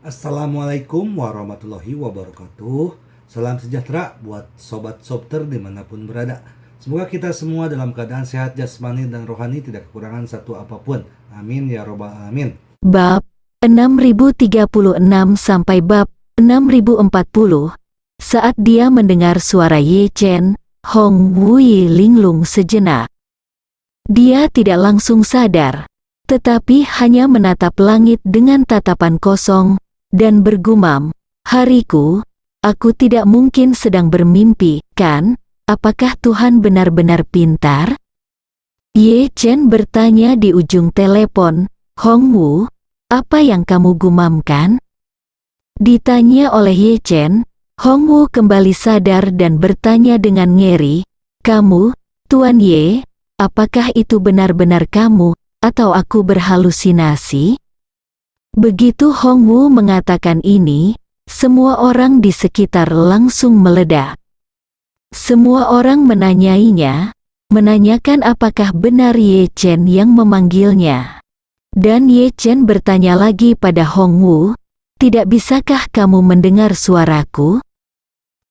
Assalamualaikum warahmatullahi wabarakatuh. Salam sejahtera buat sobat sobter dimanapun berada. Semoga kita semua dalam keadaan sehat jasmani dan rohani, tidak kekurangan satu apapun. Amin ya robbal alamin. Bab 6036 sampai bab 6040. Saat dia mendengar suara Ye Chen, Hong Wui linglung sejenak. Dia tidak langsung sadar, tetapi hanya menatap langit dengan tatapan kosong, dan bergumam, "Hariku, aku tidak mungkin sedang bermimpi, kan? Apakah Tuhan benar-benar pintar?" Ye Chen bertanya di ujung telepon. "Hong Wu, apa yang kamu gumamkan?" Ditanya oleh Ye Chen, Hong Wu kembali sadar dan bertanya dengan ngeri, "Kamu, Tuan Ye, apakah itu benar-benar kamu, atau aku berhalusinasi?" Begitu Hong Wu mengatakan ini, semua orang di sekitar langsung meledak. Semua orang menanyakan apakah benar Ye Chen yang memanggilnya. Dan Ye Chen bertanya lagi pada Hong Wu, "Tidak bisakah kamu mendengar suaraku?"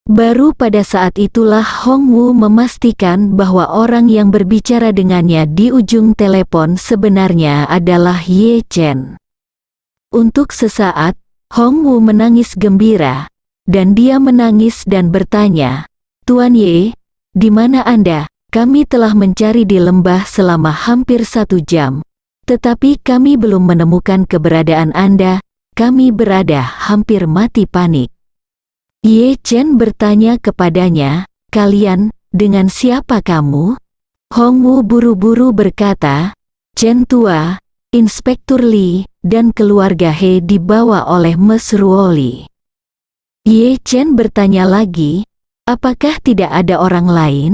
Baru pada saat itulah Hong Wu memastikan bahwa orang yang berbicara dengannya di ujung telepon sebenarnya adalah Ye Chen. Untuk sesaat, Hong Wu menangis gembira, dan dia menangis dan bertanya, "Tuan Ye, di mana Anda? Kami telah mencari di lembah selama hampir 1 jam, tetapi kami belum menemukan keberadaan Anda, kami berada hampir mati panik." Ye Chen bertanya kepadanya, "Kalian, dengan siapa kamu?" Hong Wu buru-buru berkata, "Chen Tua, Inspektur Li, dan keluarga He dibawa oleh Mes Ruoli." Ye Chen bertanya lagi, "Apakah tidak ada orang lain?"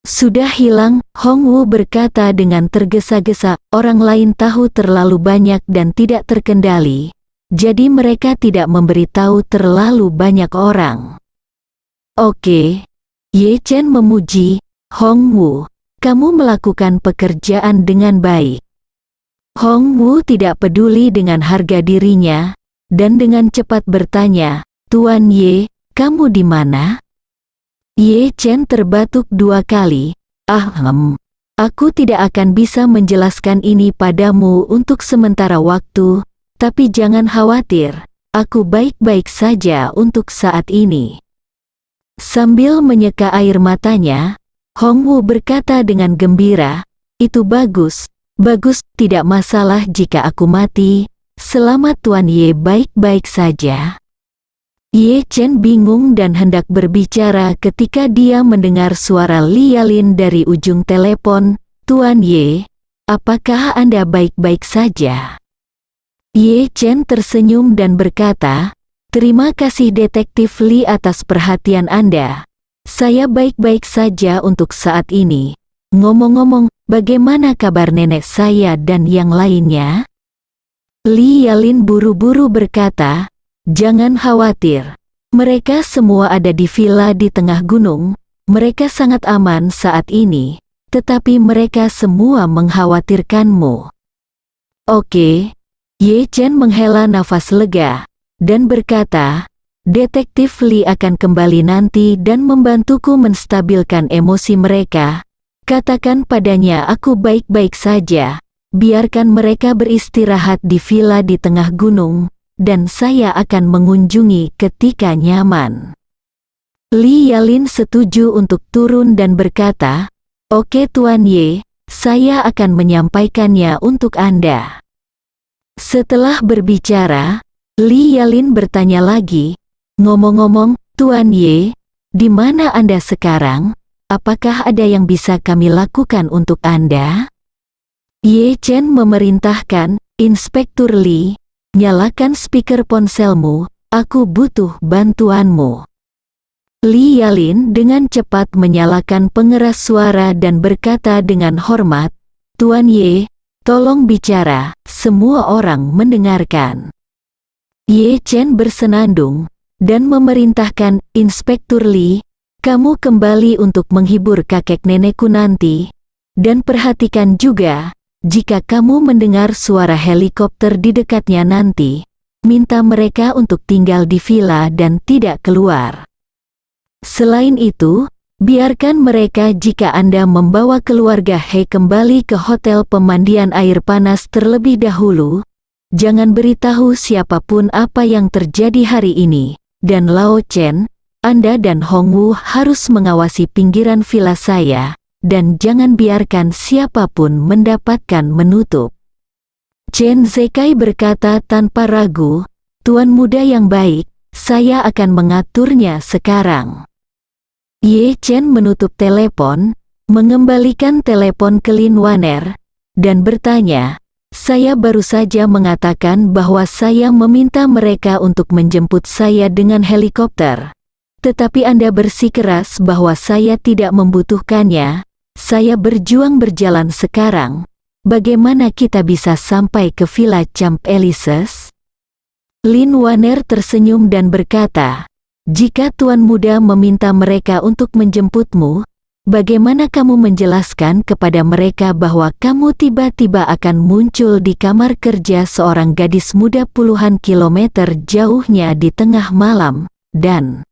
"Sudah hilang," Hong Wu berkata dengan tergesa-gesa, "orang lain tahu terlalu banyak dan tidak terkendali, jadi mereka tidak memberitahu terlalu banyak orang." "Oke." Ye Chen memuji, "Hong Wu, kamu melakukan pekerjaan dengan baik." Hong Wu tidak peduli dengan harga dirinya, dan dengan cepat bertanya, "Tuan Ye, kamu di mana?" Ye Chen terbatuk 2 kali, Aku tidak akan bisa menjelaskan ini padamu untuk sementara waktu, tapi jangan khawatir, aku baik-baik saja untuk saat ini." Sambil menyeka air matanya, Hong Wu berkata dengan gembira, "Itu bagus. Bagus, tidak masalah jika aku mati, selama Tuan Ye baik-baik saja." Ye Chen bingung dan hendak berbicara ketika dia mendengar suara Li Yalin dari ujung telepon, "Tuan Ye, apakah Anda baik-baik saja?" Ye Chen tersenyum dan berkata, "Terima kasih Detektif Li atas perhatian Anda. Saya baik-baik saja untuk saat ini. Ngomong-ngomong, bagaimana kabar nenek saya dan yang lainnya?" Li Yalin buru-buru berkata, "Jangan khawatir. Mereka semua ada di villa di tengah gunung. Mereka sangat aman saat ini, tetapi mereka semua mengkhawatirkanmu." "Oke." Ye Chen menghela nafas lega, dan berkata, "Detektif Li akan kembali nanti dan membantuku menstabilkan emosi mereka. Katakan padanya aku baik-baik saja, biarkan mereka beristirahat di villa di tengah gunung, dan saya akan mengunjungi ketika nyaman." Li Yalin setuju untuk turun dan berkata, "Oke Tuan Ye, saya akan menyampaikannya untuk Anda." Setelah berbicara, Li Yalin bertanya lagi, "Ngomong-ngomong, Tuan Ye, di mana Anda sekarang? Apakah ada yang bisa kami lakukan untuk Anda?" Ye Chen memerintahkan, "Inspektur Li, nyalakan speaker ponselmu, aku butuh bantuanmu." Li Yalin dengan cepat menyalakan pengeras suara dan berkata dengan hormat, "Tuan Ye, tolong bicara, semua orang mendengarkan." Ye Chen bersenandung, dan memerintahkan, "Inspektur Li, kamu kembali untuk menghibur kakek nenekku nanti, dan perhatikan juga, jika kamu mendengar suara helikopter di dekatnya nanti, minta mereka untuk tinggal di villa dan tidak keluar. Selain itu, biarkan mereka jika Anda membawa keluarga He kembali ke hotel pemandian air panas terlebih dahulu. Jangan beritahu siapapun apa yang terjadi hari ini. Dan Lao Chen, Anda dan Hongwu harus mengawasi pinggiran villa saya, dan jangan biarkan siapapun mendapatkan menutup. Chen Zekai berkata tanpa ragu, Tuan muda yang baik, saya akan mengaturnya sekarang. Ye Chen menutup telepon, mengembalikan telepon ke Lin Waner, dan bertanya, saya baru saja mengatakan bahwa saya meminta mereka untuk menjemput saya dengan helikopter. Tetapi Anda bersikeras bahwa saya tidak membutuhkannya. Saya berjuang berjalan sekarang. Bagaimana kita bisa sampai ke Villa Champ Elysees? Lin Waner tersenyum dan berkata, jika Tuan muda meminta mereka untuk menjemputmu, bagaimana kamu menjelaskan kepada mereka bahwa kamu tiba-tiba akan muncul di kamar kerja seorang gadis muda puluhan kilometer jauhnya di tengah malam, dan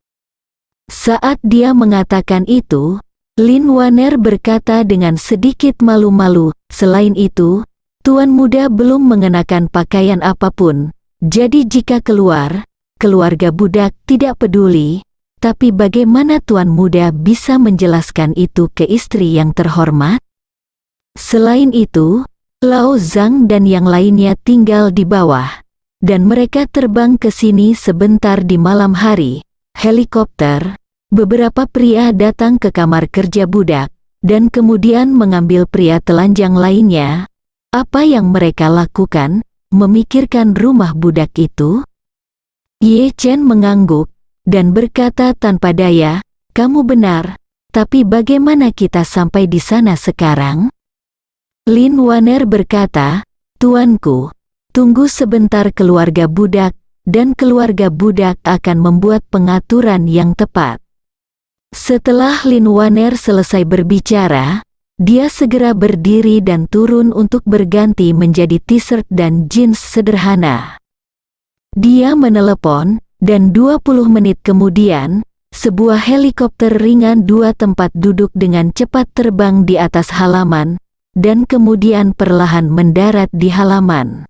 saat dia mengatakan itu, Lin Waner berkata dengan sedikit malu-malu, selain itu, Tuan muda belum mengenakan pakaian apapun, jadi jika keluar, keluarga budak tidak peduli. Tapi bagaimana Tuan muda bisa menjelaskan itu ke istri yang terhormat? Selain itu, Lao Zhang dan yang lainnya tinggal di bawah, dan mereka terbang ke sini sebentar di malam hari. Helikopter, beberapa pria datang ke kamar kerja budak, dan kemudian mengambil pria telanjang lainnya. Apa yang mereka lakukan? Memikirkan rumah budak itu? Ye Chen mengangguk dan berkata tanpa daya, kamu benar, tapi bagaimana kita sampai di sana sekarang? Lin Waner berkata, Tuanku, tunggu sebentar, keluarga budak, dan keluarga budak akan membuat pengaturan yang tepat. Setelah Lin Waner selesai berbicara, dia segera berdiri dan turun untuk berganti menjadi t-shirt dan jeans sederhana. Dia menelepon, dan 20 menit kemudian, sebuah helikopter ringan 2 tempat duduk dengan cepat terbang di atas halaman, dan kemudian perlahan mendarat di halaman.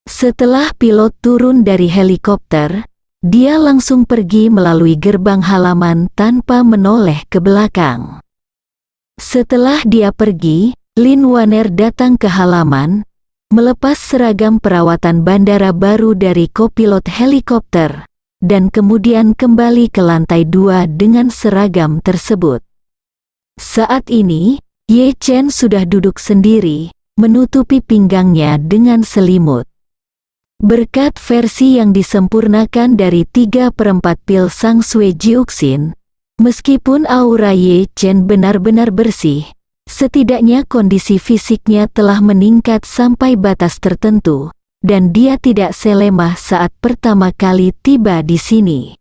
Setelah pilot turun dari helikopter, dia langsung pergi melalui gerbang halaman tanpa menoleh ke belakang. Setelah dia pergi, Lin Waner datang ke halaman, melepas seragam perawatan bandara baru dari kopilot helikopter, dan kemudian kembali ke lantai 2 dengan seragam tersebut. Saat ini, Ye Chen sudah duduk sendiri, menutupi pinggangnya dengan selimut. Berkat versi yang disempurnakan dari 3/4 pil Sang Sui Jiuxin, meskipun aura Ye Chen benar-benar bersih, setidaknya kondisi fisiknya telah meningkat sampai batas tertentu, dan dia tidak selemah saat pertama kali tiba di sini.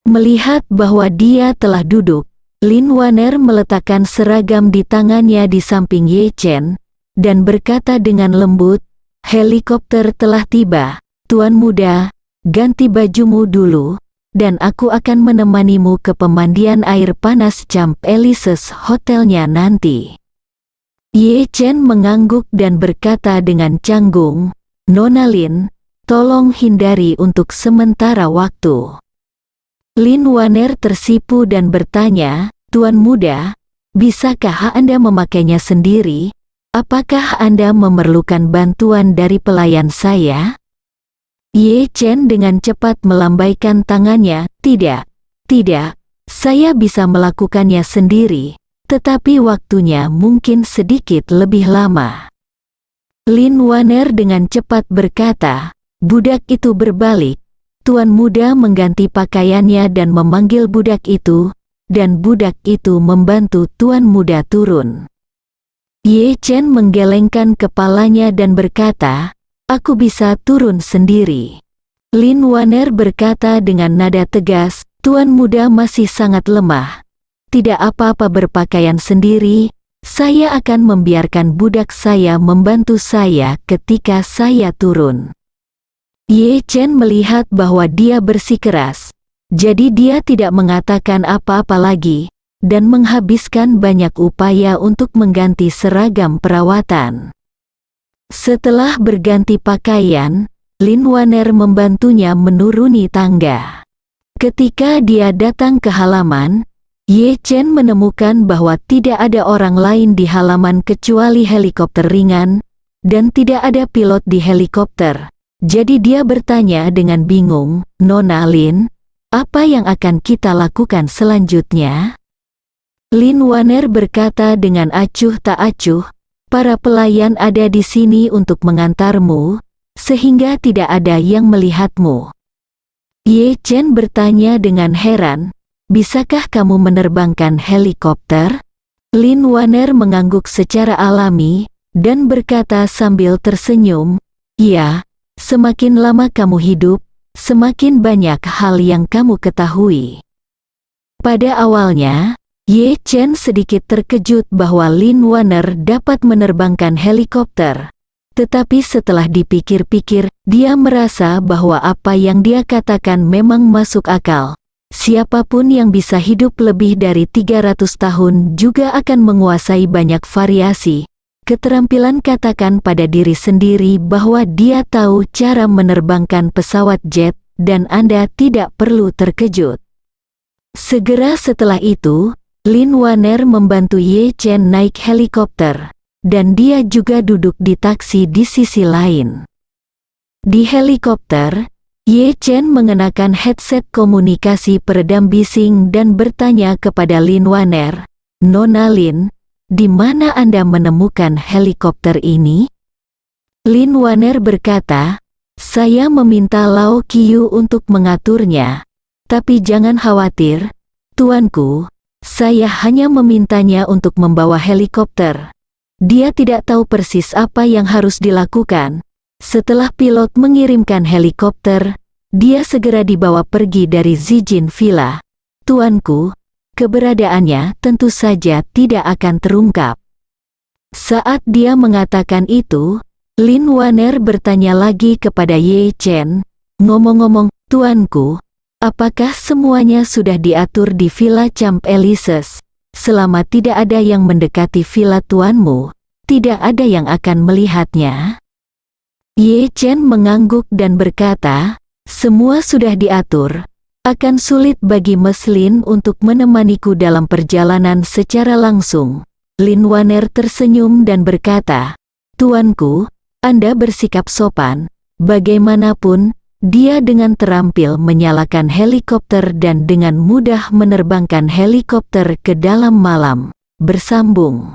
Melihat bahwa dia telah duduk, Lin Waner meletakkan seragam di tangannya di samping Ye Chen, dan berkata dengan lembut, helikopter telah tiba, Tuan muda, ganti bajumu dulu, dan aku akan menemanimu ke pemandian air panas Champ Elysees hotelnya nanti. Ye Chen mengangguk dan berkata dengan canggung, Nona Lin, tolong hindari untuk sementara waktu. Lin Waner tersipu dan bertanya, Tuan muda, bisakah Anda memakainya sendiri? Apakah Anda memerlukan bantuan dari pelayan saya? Ye Chen dengan cepat melambaikan tangannya, tidak, saya bisa melakukannya sendiri, tetapi waktunya mungkin sedikit lebih lama. Lin Waner dengan cepat berkata, budak itu berbalik, Tuan muda mengganti pakaiannya dan memanggil budak itu, dan budak itu membantu Tuan muda turun. Ye Chen menggelengkan kepalanya dan berkata, aku bisa turun sendiri. Lin Waner berkata dengan nada tegas, Tuan muda masih sangat lemah. Tidak apa-apa berpakaian sendiri, saya akan membiarkan budak saya membantu saya ketika saya turun. Ye Chen melihat bahwa dia bersikeras, jadi dia tidak mengatakan apa-apa lagi, dan menghabiskan banyak upaya untuk mengganti seragam perawatan. Setelah berganti pakaian, Lin Waner membantunya menuruni tangga. Ketika dia datang ke halaman, Ye Chen menemukan bahwa tidak ada orang lain di halaman kecuali helikopter ringan, dan tidak ada pilot di helikopter. Jadi dia bertanya dengan bingung, "Nona Lin, apa yang akan kita lakukan selanjutnya?" Lin Waner berkata dengan acuh tak acuh, "Para pelayan ada di sini untuk mengantarmu, sehingga tidak ada yang melihatmu." Ye Chen bertanya dengan heran, "Bisakah kamu menerbangkan helikopter?" Lin Waner mengangguk secara alami, dan berkata sambil tersenyum, "Ya, semakin lama kamu hidup, semakin banyak hal yang kamu ketahui." Pada awalnya, Ye Chen sedikit terkejut bahwa Lin Waner dapat menerbangkan helikopter. Tetapi setelah dipikir-pikir, dia merasa bahwa apa yang dia katakan memang masuk akal. Siapapun yang bisa hidup lebih dari 300 tahun juga akan menguasai banyak variasi keterampilan, katakan pada diri sendiri bahwa dia tahu cara menerbangkan pesawat jet, dan Anda tidak perlu terkejut. Segera setelah itu, Lin Waner membantu Ye Chen naik helikopter, dan dia juga duduk di taksi di sisi lain. Di helikopter, Ye Chen mengenakan headset komunikasi peredam bising dan bertanya kepada Lin Waner, "Nona Lin, di mana Anda menemukan helikopter ini?" Lin Waner berkata, "Saya meminta Lao Qiu untuk mengaturnya. Tapi jangan khawatir, tuanku, saya hanya memintanya untuk membawa helikopter. Dia tidak tahu persis apa yang harus dilakukan. Setelah pilot mengirimkan helikopter, dia segera dibawa pergi dari Zijin Villa. Tuanku, keberadaannya tentu saja tidak akan terungkap." Saat dia mengatakan itu, Lin Waner bertanya lagi kepada Ye Chen, "Ngomong-ngomong, tuanku, apakah semuanya sudah diatur di Villa Champs-Élysées? Selama tidak ada yang mendekati villa tuanmu, tidak ada yang akan melihatnya?" Ye Chen mengangguk dan berkata, "Semua sudah diatur. Akan sulit bagi Meslin untuk menemaniku dalam perjalanan secara langsung." Lin Waner tersenyum dan berkata, "Tuanku, Anda bersikap sopan. Bagaimanapun, dia dengan terampil menyalakan helikopter dan dengan mudah menerbangkan helikopter ke dalam malam." Bersambung.